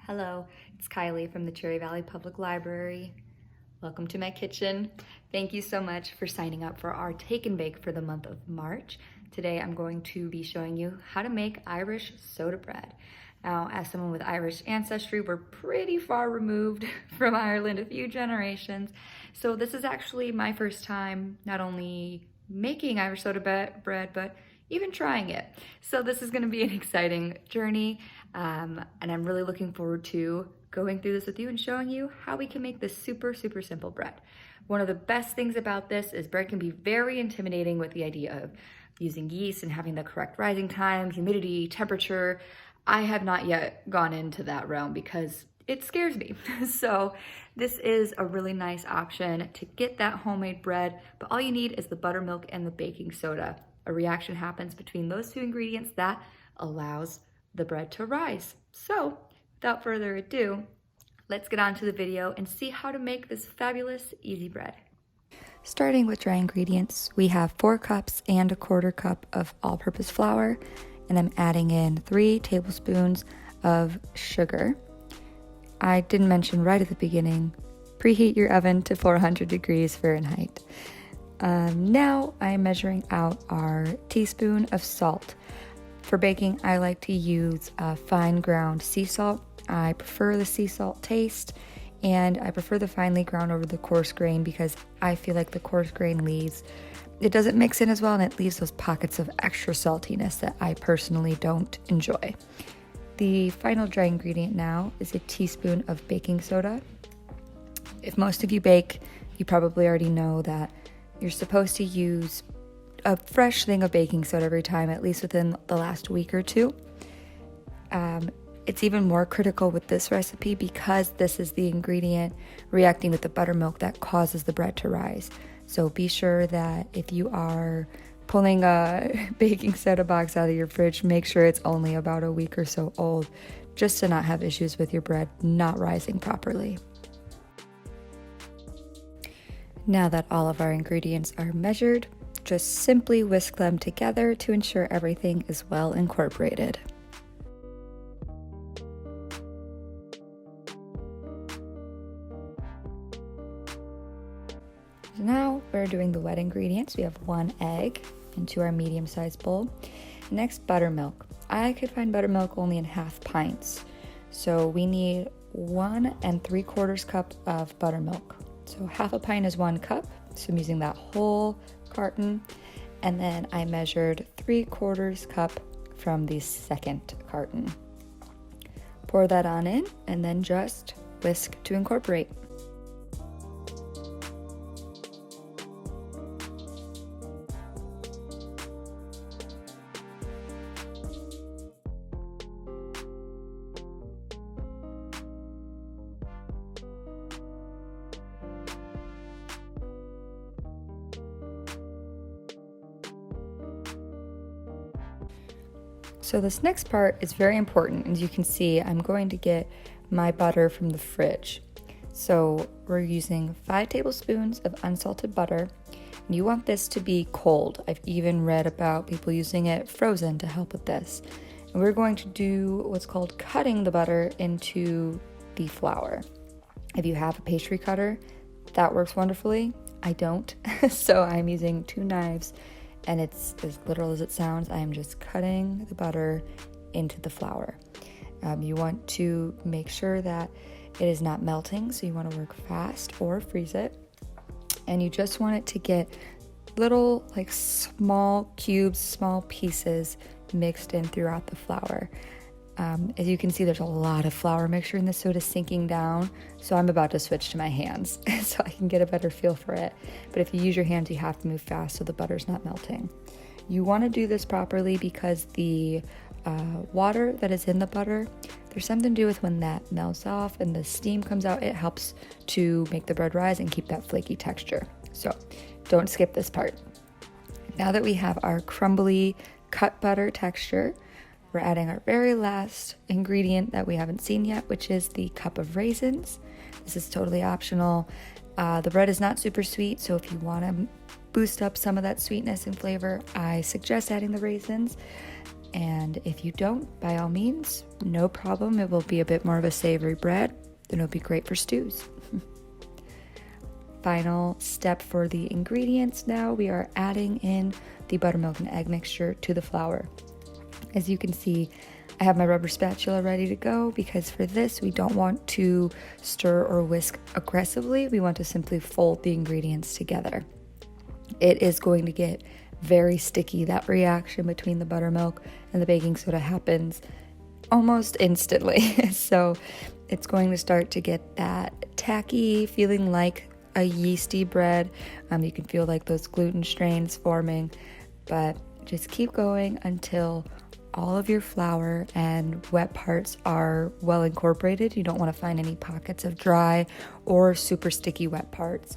Hello, it's Kylie from the Cherry Valley Public Library. Welcome to my kitchen. Thank you so much for signing up for our Take and Bake for the month of March. Today I'm going to be showing you how to make Irish soda bread. Now, as someone with Irish ancestry, we're pretty far removed from Ireland, a few generations. So this is actually my first time not only making Irish soda bread, but even trying it. So this is gonna be an exciting journey, and I'm really looking forward to going through this with you and showing you how we can make this super simple bread. One of the best things about this is bread can be very intimidating with the idea of using yeast and having the correct rising time, humidity, temperature. I have not yet gone into that realm because it scares me. So this is a really nice option to get that homemade bread, but all you need is the buttermilk and the baking soda. A reaction happens between those two ingredients that allows the bread to rise. So without further ado, let's get on to the video and see how to make this fabulous easy bread. Starting with dry ingredients, we have 4 cups and a 1/4 cup of all-purpose flour, and I'm adding in 3 tablespoons of sugar. I didn't mention right at the beginning, preheat your oven to 400 degrees Fahrenheit. Now I'm measuring out our teaspoon of salt. For baking, I like to use fine ground sea salt. I prefer the sea salt taste, and I prefer the finely ground over the coarse grain because I feel like the coarse grain it doesn't mix in as well, and it leaves those pockets of extra saltiness that I personally don't enjoy. The final dry ingredient now is a teaspoon of baking soda. If most of you bake, you probably already know that you're supposed to use a fresh thing of baking soda every time, at least within the last week or two. It's even more critical with this recipe because this is the ingredient reacting with the buttermilk that causes the bread to rise. So be sure that if you are pulling a baking soda box out of your fridge, make sure it's only about a week or so old, just to not have issues with your bread not rising properly. Now that all of our ingredients are measured, just simply whisk them together to ensure everything is well incorporated. Now we're doing the wet ingredients. We have 1 egg into our medium-sized bowl. Next, buttermilk. I could find buttermilk only in half pints, so we need 1 3/4 cup of buttermilk. So half a pint is 1 cup, so I'm using that whole carton, and then I measured 3/4 cup from the second carton. Pour that on in, and then just whisk to incorporate. So this next part is very important. As you can see, I'm going to get my butter from the fridge. So we're using 5 tablespoons of unsalted butter. And you want this to be cold. I've even read about people using it frozen to help with this. And we're going to do what's called cutting the butter into the flour. If you have a pastry cutter, that works wonderfully. I don't, so I'm using 2 knives. And it's as literal as it sounds. I am just cutting the butter into the flour. You want to make sure that it is not melting, so you want to work fast or freeze it. And you just want it to get little, like small cubes, small pieces mixed in throughout the flour. As you can see, there's a lot of flour mixture in this, so it is sinking down. So I'm about to switch to my hands so I can get a better feel for it. But if you use your hands, you have to move fast so the butter's not melting. You want to do this properly because the water that is in the butter, there's something to do with when that melts off and the steam comes out, it helps to make the bread rise and keep that flaky texture. So don't skip this part. Now that we have our crumbly cut butter texture, we're adding our very last ingredient that we haven't seen yet, which is the cup of raisins. This is totally optional. The bread is not super sweet, so if you want to boost up some of that sweetness and flavor, I suggest adding the raisins. And if you don't, by all means, no problem. It will be a bit more of a savory bread. It'll be great for stews. Final step for the ingredients now, we are adding in the buttermilk and egg mixture to the flour. As you can see, I have my rubber spatula ready to go because for this, we don't want to stir or whisk aggressively. We want to simply fold the ingredients together. It is going to get very sticky. That reaction between the buttermilk and the baking soda happens almost instantly. So it's going to start to get that tacky, feeling like a yeasty bread. You can feel like those gluten strains forming, but just keep going until all of your flour and wet parts are well incorporated. You don't want to find any pockets of dry or super sticky wet parts.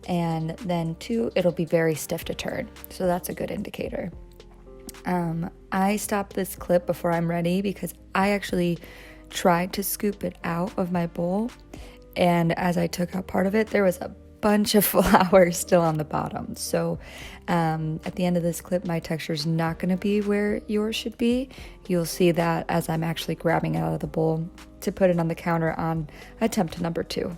And then two, it'll be very stiff to turn. So that's a good indicator. I stopped this clip before I'm ready because I actually tried to scoop it out of my bowl. And as I took out part of it, there was a bunch of flour still on the bottom. So at the end of this clip, my texture is not going to be where yours should be. You'll see that as I'm actually grabbing it out of the bowl to put it on the counter on attempt number 2.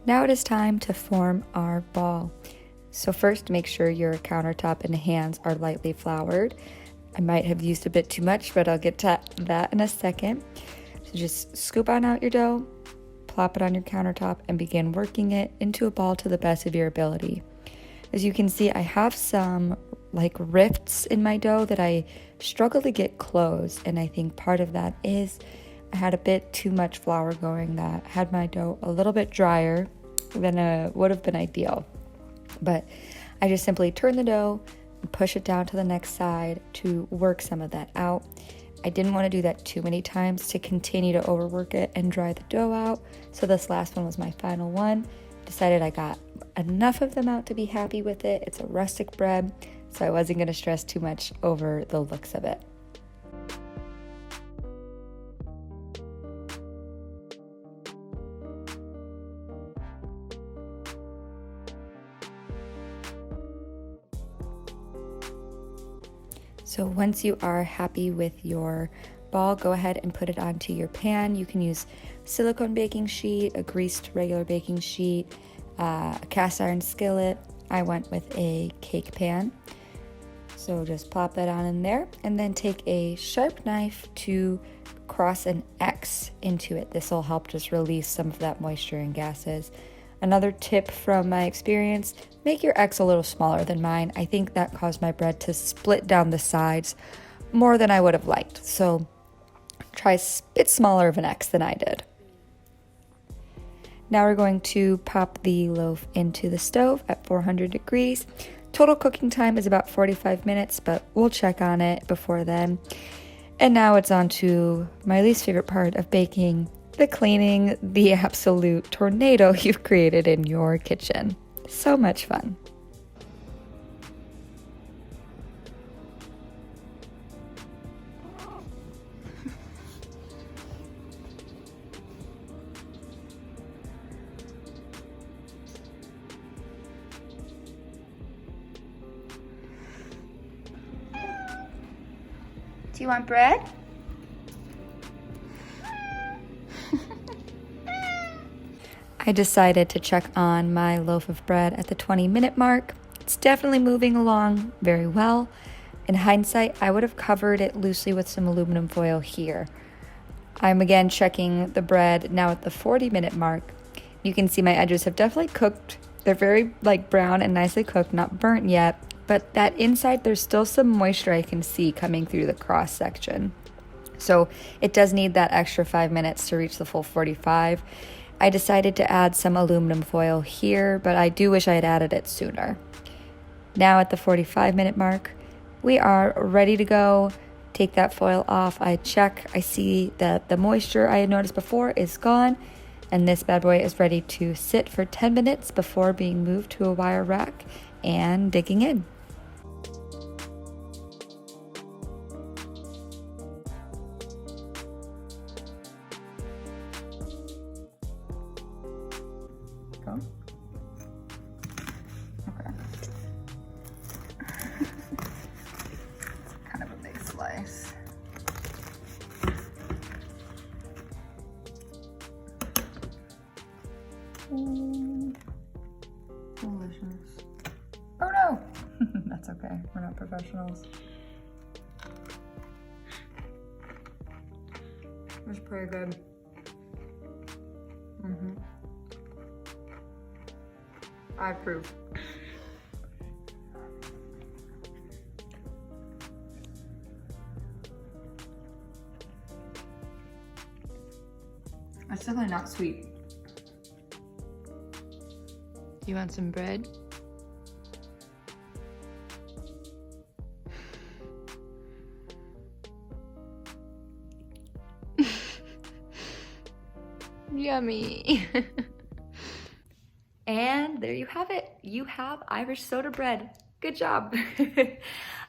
Now it is time to form our ball. So first, make sure your countertop and hands are lightly floured. I might have used a bit too much, but I'll get to that in a second. So just scoop on out your dough, plop it on your countertop, and begin working it into a ball to the best of your ability. As you can see, I have some like rifts in my dough that I struggle to get closed, and I think part of that is I had a bit too much flour going that had my dough a little bit drier than would have been ideal. But I just simply turn the dough and push it down to the next side to work some of that out. I didn't want to do that too many times to continue to overwork it and dry the dough out. So this last one was my final one. Decided I got enough of them out to be happy with it. It's a rustic bread, so I wasn't going to stress too much over the looks of it. So once you are happy with your ball, go ahead and put it onto your pan. You can use silicone baking sheet, a greased regular baking sheet, a cast iron skillet. I went with a cake pan. So just plop that on in there and then take a sharp knife to cross an X into it. This will help just release some of that moisture and gases. Another tip from my experience, make your X a little smaller than mine. I think that caused my bread to split down the sides more than I would have liked. So try a bit smaller of an X than I did. Now we're going to pop the loaf into the stove at 400 degrees. Total cooking time is about 45 minutes, but we'll check on it before then. And now it's on to my least favorite part of baking, the cleaning, the absolute tornado you've created in your kitchen. So much fun. Do you want bread? I decided to check on my loaf of bread at the 20-minute mark. It's definitely moving along very well. In hindsight, I would have covered it loosely with some aluminum foil here. I'm again checking the bread now at the 40-minute mark. You can see my edges have definitely cooked. They're very brown and nicely cooked, not burnt yet, but that inside there's still some moisture I can see coming through the cross section. So it does need that extra 5 minutes to reach the full 45. I decided to add some aluminum foil here, but I do wish I had added it sooner. Now at the 45-minute mark, we are ready to go. Take that foil off. I check. I see that the moisture I had noticed before is gone, and this bad boy is ready to sit for 10 minutes before being moved to a wire rack and digging in. Oh, delicious. Oh no! That's okay, we're not professionals. It's pretty good. I approve. It's definitely not sweet. You want some bread? Yummy. And there you have it. You have Irish soda bread. Good job.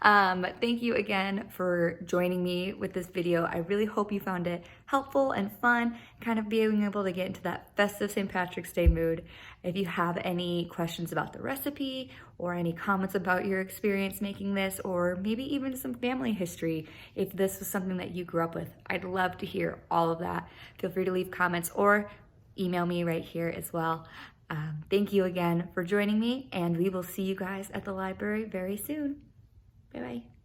Thank you again for joining me with this video. I really hope you found it helpful and fun, kind of being able to get into that festive St. Patrick's Day mood. If you have any questions about the recipe or any comments about your experience making this, or maybe even some family history, if this was something that you grew up with, I'd love to hear all of that. Feel free to leave comments or email me right here as well. Thank you again for joining me, and we will see you guys at the library very soon. Bye-bye.